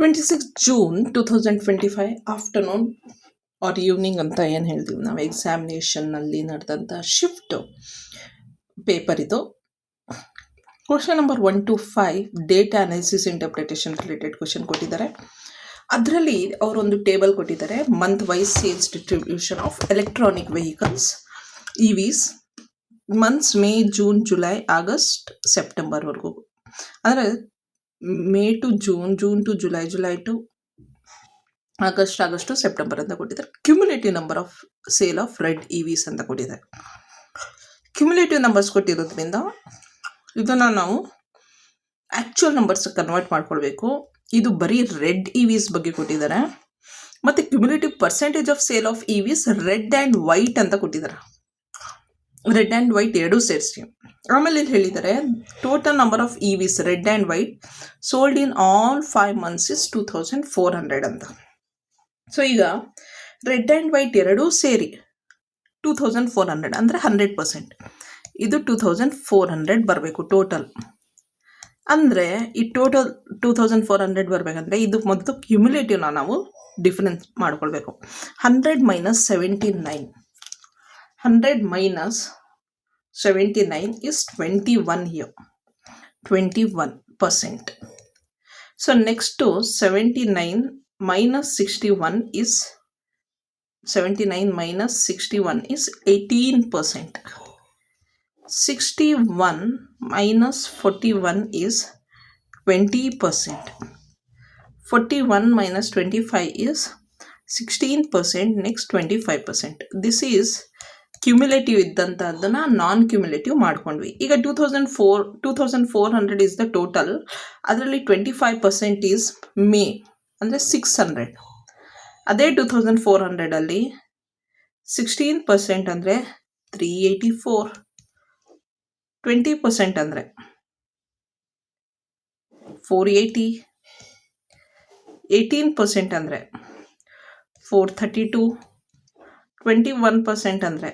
26 June 2025 afternoon R evening ಅಂತ ಏನು ಹೇಳ್ತೀವಿ ನಾವು, ಎಕ್ಸಾಮಿನೇಷನ್ನಲ್ಲಿ ನಡೆದಂಥ ಶಿಫ್ಟ್ ಪೇಪರ್ ಇದು. Question number 1 to 5 data analysis interpretation related question ಕೊಟ್ಟಿದ್ದಾರೆ. ಅದರಲ್ಲಿ ಅವರೊಂದು ಟೇಬಲ್ ಕೊಟ್ಟಿದ್ದಾರೆ, month wise sales distribution of electronic vehicles EVs months May, June, July, August, ಸೆಪ್ಟೆಂಬರ್ವರೆಗೂ. ಅಂದರೆ May to June, June to July, July to August, August to September ಅಂತ ಕೊಟ್ಟಿದ್ದಾರೆ. Cumulative number of sale of red EVs ಅಂತ ಕೊಟ್ಟಿದ್ದಾರೆ. Cumulative numbers ಕೊಟ್ಟಿರೋದ್ರಿಂದ ಇದನ್ನು ನಾವು actual numbers convert ಮಾಡ್ಕೊಳ್ಬೇಕು. ಇದು ಬರೀ ರೆಡ್ EVs ಬಗ್ಗೆ ಕೊಟ್ಟಿದ್ದಾರೆ. ಮತ್ತು cumulative percentage of sale of EVs red and white ಅಂತ ಕೊಟ್ಟಿದ್ದಾರೆ. ರೆಡ್ ಆ್ಯಂಡ್ ವೈಟ್ ಎರಡೂ ಸೇರಿಸಿ. ಆಮೇಲೆ ಇಲ್ಲಿ ಹೇಳಿದ್ದಾರೆ total number of EVs red and white sold in all 5 months is 2400 ಅಂತ. ಸೊ ಈಗ ರೆಡ್ ಆ್ಯಂಡ್ ವೈಟ್ ಎರಡೂ ಸೇರಿ 2400 ಅಂದರೆ 100%. ಇದು 2400 ಬರಬೇಕು ಟೋಟಲ್. ಅಂದರೆ ಈ ಟೋಟಲ್ 2400 ಬರಬೇಕಂದ್ರೆ ಇದು ಮೊದಲು ಕ್ಯುಮ್ಯುಲೇಟಿವ್ನ ನಾವು ಡಿಫರೆನ್ಸ್ ಮಾಡ್ಕೊಳ್ಬೇಕು. 100 minus 79, 100 minus 79 is 21 here, 21%. So next to 79 minus 61 is 79 minus 61 is 18%. 61 minus 41 is 20%. 41 minus 25 is 16%. Next 25%. This is cumulative ಇದ್ದಂಥದ್ದನ್ನು ನಾನ್ ಕ್ಯುಮ್ಯುಲೇಟಿವ್ ಮಾಡ್ಕೊಂಡ್ವಿ. ಈಗ 2400 ಇಸ್ ದ ಟೋಟಲ್. ಅದರಲ್ಲಿ 25% ಈಸ್ ಮೇ ಅಂದರೆ 600. ಅದೇ 2400ಅಲ್ಲಿ 16% ಅಂದರೆ 384, 20% ಅಂದರೆ 480, 18% ಅಂದರೆ 432, 21% ಅಂದರೆ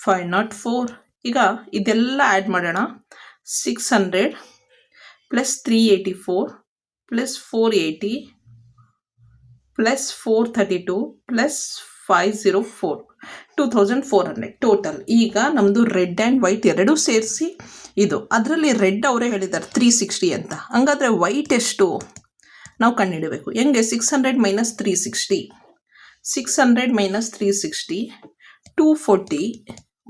504. ಈಗ ಇದೆಲ್ಲ ಆ್ಯಡ್ ಮಾಡೋಣ. 600 plus 384 plus 480 plus 432 plus 504, 2400 total. ಈಗ ನಮ್ಮದು ರೆಡ್ ಆ್ಯಂಡ್ ವೈಟ್ ಎರಡೂ ಸೇರಿಸಿ ಇದು. ಅದರಲ್ಲಿ ರೆಡ್ ಅವರೇ ಹೇಳಿದ್ದಾರೆ 360 ಅಂತ. ಹಂಗಾದರೆ ವೈಟ್ ಎಷ್ಟು ನಾವು ಕಂಡುಹಿಡಬೇಕು. ಹೆಂಗೆ? 600 minus 360, 600 minus 360, 240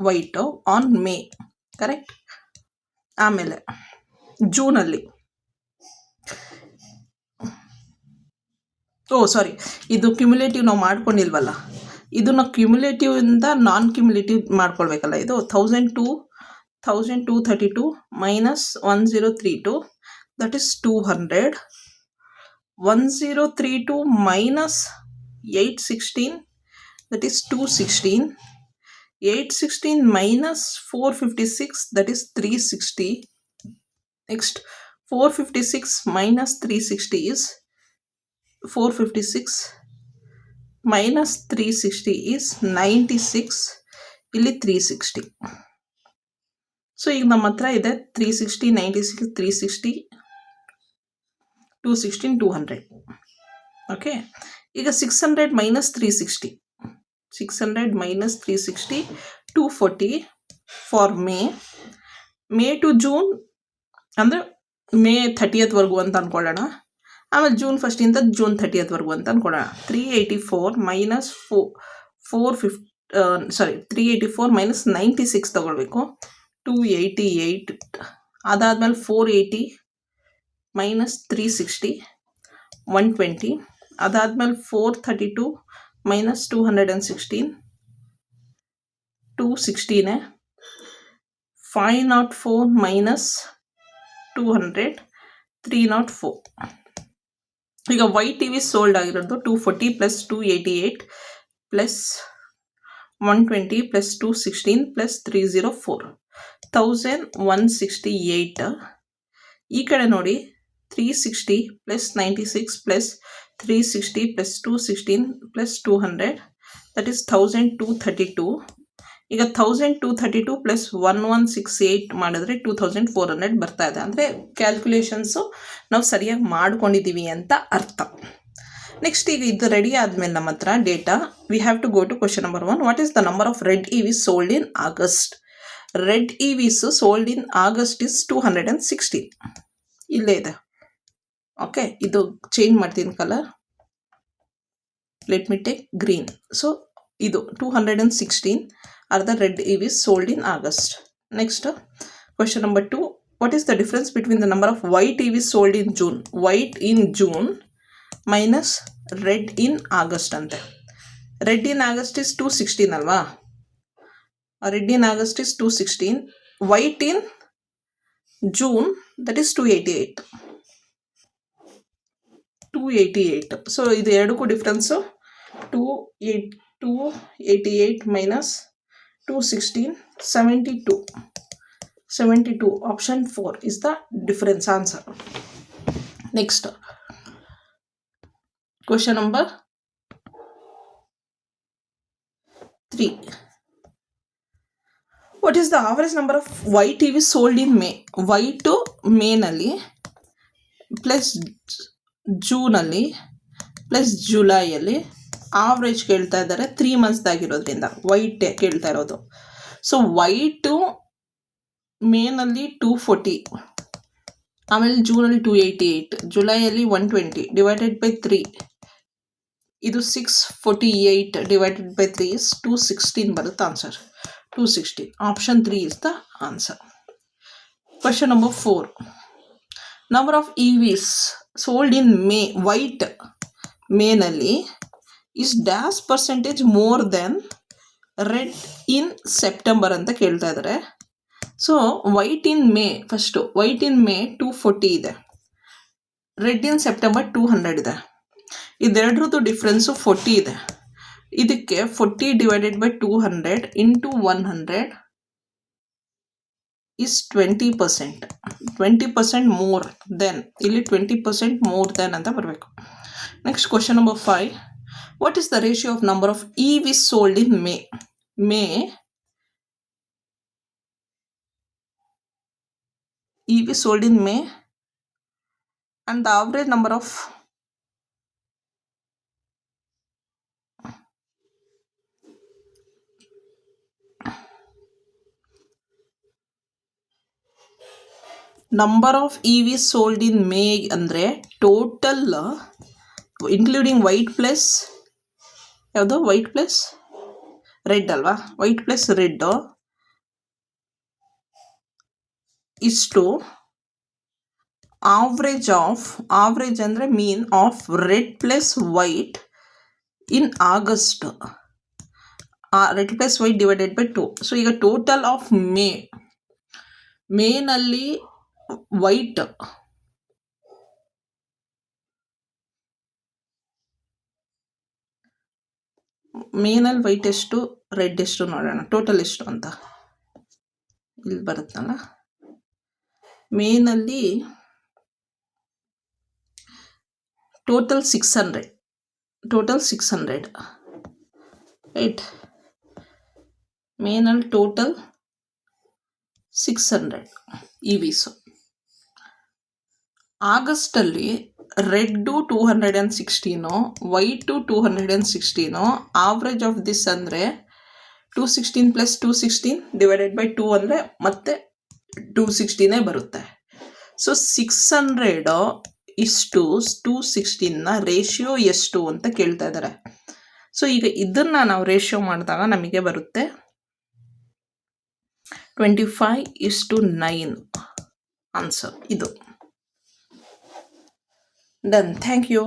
white on May, correct. ಆಮೇಲೆ ಜೂನಲ್ಲಿ ಸಾರಿ, ಇದು ಕ್ಯುಮ್ಯುಲೇಟಿವ್ ನಾವು ಮಾಡ್ಕೊಂಡಿಲ್ವಲ್ಲ, ಇದನ್ನು ಕ್ಯುಮ್ಯುಲೇಟಿವಿಂದ ನಾನ್ ಕ್ಯುಮ್ಯುಲೇಟಿವ್ ಮಾಡ್ಕೊಳ್ಬೇಕಲ್ಲ. ಇದು 1232 minus 1032 that is 200. 1032 minus 816 that is 216. 816 minus 456 that is 360. Next 456 minus 360 is 456 minus 360 is 96. ಇಲ್ಲಿ 360. ಸೊ ಈಗ ನಮ್ಮ ಹತ್ರ ಇದೆ 360, 96, 360, 216, 200. ಓಕೆ. ಈಗ 600 minus 360, 600 minus 360, 240 for May to June ಅಂದರೆ ಮೇ 30th ಅಂತ ಅಂದ್ಕೊಳ್ಳೋಣ. ಆಮೇಲೆ ಜೂನ್ 1st ಜೂನ್ 30th ಅಂತ ಅಂದ್ಕೊಳ್ಳೋಣ. 384 ಮೈನಸ್ 384 ಮೈನಸ್ 96 ತೊಗೊಳ್ಬೇಕು, 288. ಅದಾದಮೇಲೆ 480 ಮೈನಸ್ 360, 120. ಅದಾದಮೇಲೆ 432 ಮೈನಸ್ 216, 216. 504 ಮೈನಸ್ 200, 304. ಈಗ ವೈಟ್ EV ಸೋಲ್ಡ್ ಆಗಿರೋದು 240 ಪ್ಲಸ್ 288 ಪ್ಲಸ್ 120 ಪ್ಲಸ್ 216 ಪ್ಲಸ್ 304, 1168. ಈ ಕಡೆ ನೋಡಿ 360 plus 96 plus 360 plus 216 plus 200 that is 1232. ಈಗ 1232 ಪ್ಲಸ್ 1168 ಮಾಡಿದ್ರೆ 2400 ಬರ್ತಾ ಇದೆ. ಅಂದರೆ ಕ್ಯಾಲ್ಕುಲೇಷನ್ಸು ನಾವು ಸರಿಯಾಗಿ ಮಾಡ್ಕೊಂಡಿದ್ದೀವಿ ಅಂತ ಅರ್ಥ. ನೆಕ್ಸ್ಟ್ ಈಗ ಇದು ರೆಡಿ ಆದಮೇಲೆ ನಮ್ಮ ಹತ್ರ data, we have to go to question number 1. What is the number of red EVs sold in August? Red EVs sold in August is 216. ಇಲ್ಲೇ ಇದೆ. ಓಕೆ, ಇದು ಚೇಂಜ್ ಮಾಡ್ತೀನಿ colour. Let me take green. So ಇದು 216 are the red EVs sold in August. Next, question number 2. What is the difference between the number of white EVs sold in June? White in June minus red in August ante. Red in August is 216 alva. Red in August is 216. White in June, that is 288. 288. So ಇದು ಎರಡಕ್ಕೂ difference 288 minus 216, 72. 72. Option 4 is the difference answer. Next, question number 3. What is the average number of white EVs sold in May? White May ನಲ್ಲಿ plus ಜೂನಲ್ಲಿ plus ಜುಲೈಯಲ್ಲಿ average ಕೇಳ್ತಾ ಇದ್ದಾರೆ. 3 ಮಂತ್ಸ್ದಾಗಿರೋದ್ರಿಂದ white ಕೇಳ್ತಾ ಇರೋದು. So white ಮೇನಲ್ಲಿ 240, ಆಮೇಲೆ ಜೂನಲ್ಲಿ 288, ಜುಲೈಯಲ್ಲಿ 120 divided by 3, ಇದು 648 divided by 3 is 216 ಬರುತ್ತೆ answer. 216. Option 3 is the answer. Question number 4. Number of EVs sold in May, white ಮೇನಲ್ಲಿ is dash percentage more than red in September ಅಂತ ಕೇಳ್ತಾ ಇದ್ದಾರೆ. So white in May, first white in May 240 ಇದೆ, red in September 200 ಇದೆ. ಇದೆರಡ್ರದ್ದು difference 40 ಇದೆ. ಇದಕ್ಕೆ 40 divided by 200 into 100 is 20%. 20% more than, ಇಲ್ಲಿ 20% more than ಅಂತ ಬರಬೇಕು. Next question number 5. What is the ratio of number of EVs sold in May? May EVs sold in May and the average number of EVs sold in May ಅಂದರೆ total including white plus ಯಾವುದು, white plus red ಅಲ್ವಾ, white plus red ಇಷ್ಟು average ಅಂದರೆ mean of red plus white in August, red plus white divided by 2. So ಈಗ total of ಮೇನಲ್ಲಿ white ಮೇನಲ್ಲಿ white ಎಷ್ಟು, red ಎಷ್ಟು ನೋಡೋಣ. ಟೋಟಲ್ ಎಷ್ಟು ಅಂತ ಇಲ್ಲಿ ಬರುತ್ತಲ್ಲ, ಮೇನಲ್ಲಿ ಟೋಟಲ್ 600 ರೈಟ್. ಮೇನಲ್ಲಿ ಟೋಟಲ್ 600 EVs. ಆಗಸ್ಟಲ್ಲಿ red 216, white 216. Average of this ಅಂದರೆ 216 ಪ್ಲಸ್ 216 ಡಿವೈಡೆಡ್ ಬೈ 2 ಅಂದರೆ ಮತ್ತೆ 216 ಬರುತ್ತೆ. ಸೊ 600 ಇಷ್ಟು 216ನ ರೇಷಿಯೋ ಎಷ್ಟು ಅಂತ ಕೇಳ್ತಾ ಇದ್ದಾರೆ. ಸೊ ಈಗ ಇದನ್ನು ನಾವು ರೇಷಿಯೋ ಮಾಡಿದಾಗ ನಮಗೆ ಬರುತ್ತೆ 25:9 ಆನ್ಸರ್. ಇದು ಡನ್. Thank you.